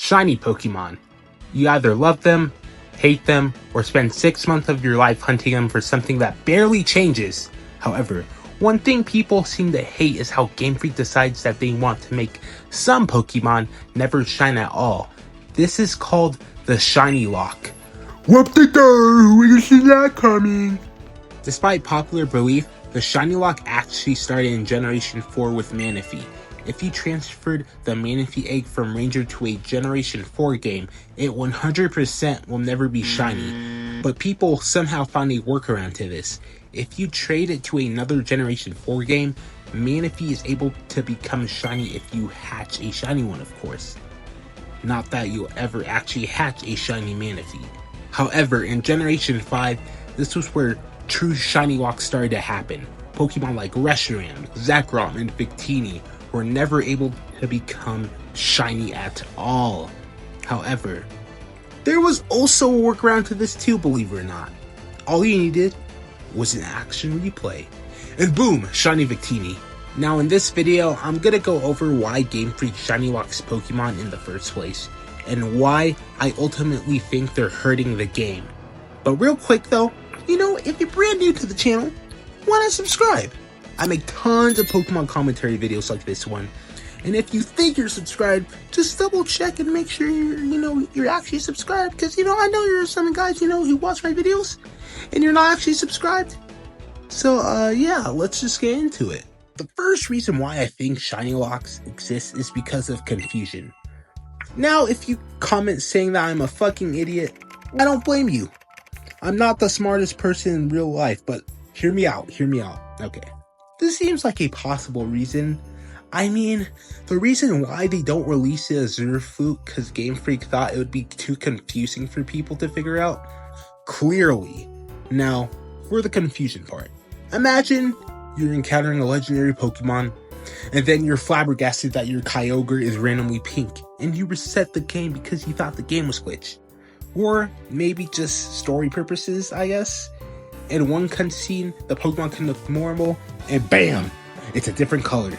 Shiny Pokemon. You either love them, hate them, or spend 6 months of your life hunting them for something that barely changes. However, one thing people seem to hate is how Gamefreak decides that they want to make some Pokemon never shine at all. This is called the Shiny Lock. Whoop-de-doo, we didn't see that coming. Despite popular belief, the Shiny Lock actually started in Generation 4 with Manaphy. If you transferred the Manaphy egg from Ranger to a Generation 4 game, it 100% will never be shiny. But people somehow found a workaround to this. If you trade it to another Generation 4 game, Manaphy is able to become shiny if you hatch a shiny one, of course. Not that you'll ever actually hatch a shiny Manaphy. However, in Generation 5, this was where true shiny locks started to happen. Pokemon like Reshiram, Zekrom, and Victini were never able to become shiny at all. However, there was also a workaround to this too, believe it or not. All you needed was an action replay, and boom, shiny Victini. Now in this video, I'm gonna go over why Gamefreak shiny locks Pokemon in the first place, and why I ultimately think they're hurting the game. But real quick though, if you're brand new to the channel, why not subscribe? I make tons of Pokemon commentary videos like this one, and if you think you're subscribed, just double check and make sure you're actually subscribed, because I know you're some guys who watch my videos and you're not actually subscribed. So yeah, let's just get into it. The first reason why I think shiny locks exist is because of confusion. Now, if you comment saying that I'm a fucking idiot, I don't blame you. I'm not the smartest person in real life, but hear me out. Okay. This seems like a possible reason. I mean, the reason why they don't release it as Zerfluke because Game Freak thought it would be too confusing for people to figure out. Clearly. Now, for the confusion part. Imagine you're encountering a legendary Pokemon, and then you're flabbergasted that your Kyogre is randomly pink, and you reset the game because you thought the game was glitched. Or maybe just story purposes, I guess. In one cutscene, the Pokemon can look normal, and BAM! It's a different color.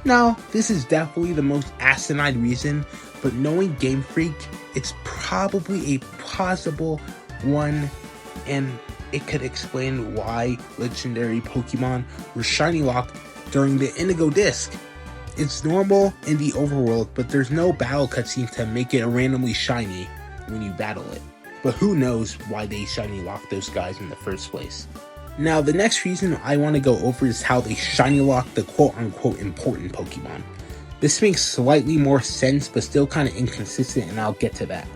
Now, this is definitely the most asinine reason, but knowing Game Freak, it's probably a plausible one, and it could explain why legendary Pokemon were shiny locked during the Indigo Disc. It's normal in the overworld, but there's no battle cutscene to make it randomly shiny when you battle it. But who knows why they shiny locked those guys in the first place. Now, the next reason I want to go over is how they shiny lock the quote-unquote important Pokemon. This makes slightly more sense, but still kind of inconsistent, and I'll get to that.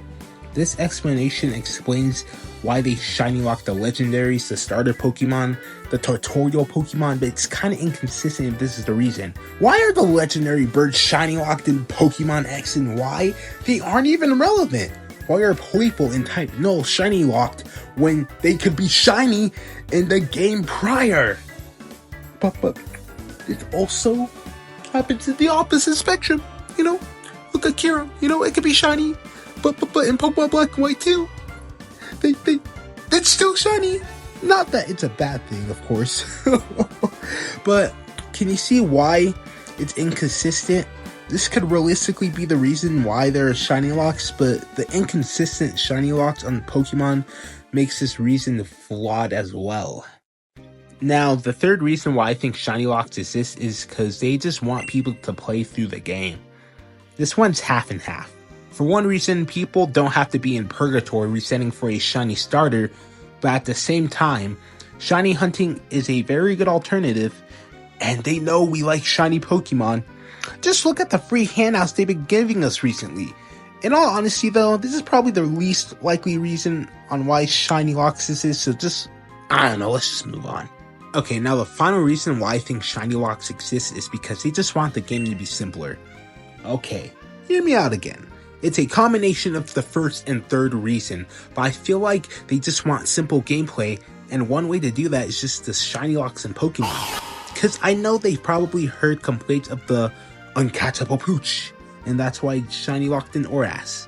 This explanation explains why they shiny lock the legendaries, the starter Pokemon, the tutorial Pokemon, but it's kind of inconsistent if this is the reason. Why are the legendary birds shiny locked in Pokemon X and Y? They aren't even relevant. Why are Playful and Type Null shiny locked when they could be shiny in the game prior? But it also happens in the opposite spectrum. Look at Kira. It could be shiny, but in Pokemon Black and White too, it's still shiny. Not that it's a bad thing, of course, but can you see why it's inconsistent? This could realistically be the reason why there are shiny locks, but the inconsistent shiny locks on Pokemon makes this reason flawed as well. Now, the third reason why I think shiny locks exist is because they just want people to play through the game. This one's half and half. For one reason, people don't have to be in purgatory resetting for a shiny starter, but at the same time, shiny hunting is a very good alternative, and they know we like shiny Pokemon. Just look at the free handouts they've been giving us recently. In all honesty though, this is probably the least likely reason on why shiny locks exist, so let's just move on. Okay, now the final reason why I think shiny locks exist is because they just want the game to be simpler. Okay, hear me out again. It's a combination of the first and third reason, but I feel like they just want simple gameplay, and one way to do that is just the shiny locks in Pokemon. Because I know they've probably heard complaints of the uncatchable pooch, and that's why shiny locked in Oras.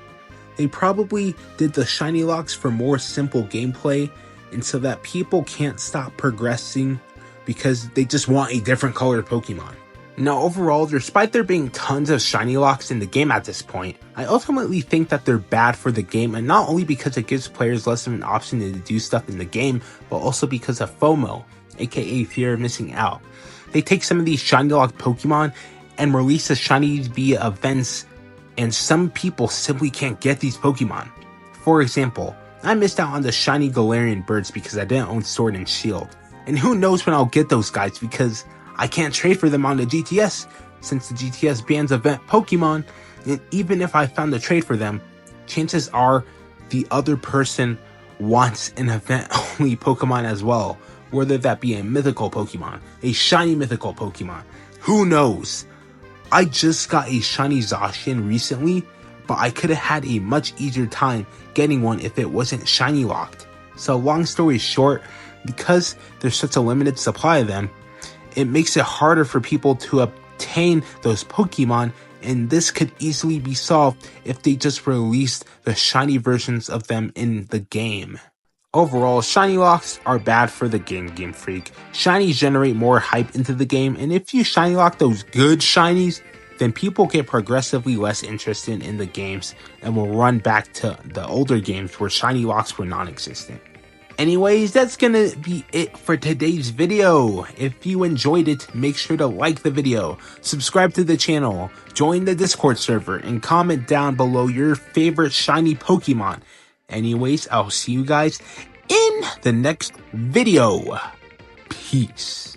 They probably did the shiny locks for more simple gameplay, and so that people can't stop progressing because they just want a different colored Pokemon. Now overall, despite there being tons of shiny locks in the game at this point, I ultimately think that they're bad for the game, and not only because it gives players less of an option to do stuff in the game, but also because of FOMO, aka fear of missing out. They take some of these shiny locked Pokemon and release the shinies via events, and some people simply can't get these Pokemon. For example, I missed out on the shiny Galarian birds because I didn't own Sword and Shield, and who knows when I'll get those guys because I can't trade for them on the GTS, since the GTS bans event Pokemon, and even if I found a trade for them, chances are the other person wants an event-only Pokemon as well, whether that be a mythical Pokemon, a shiny mythical Pokemon, who knows? I just got a shiny Zacian recently, but I could have had a much easier time getting one if it wasn't shiny locked. So long story short, because there's such a limited supply of them, it makes it harder for people to obtain those Pokemon, and this could easily be solved if they just released the shiny versions of them in the game. Overall, shiny locks are bad for the Game Freak. Shinies generate more hype into the game, and if you shiny lock those good shinies, then people get progressively less interested in the games and will run back to the older games where shiny locks were non-existent. Anyways, that's gonna be it for today's video. If you enjoyed it, make sure to like the video, subscribe to the channel, join the Discord server, and comment down below your favorite shiny Pokemon. Anyways, I'll see you guys in the next video. Peace.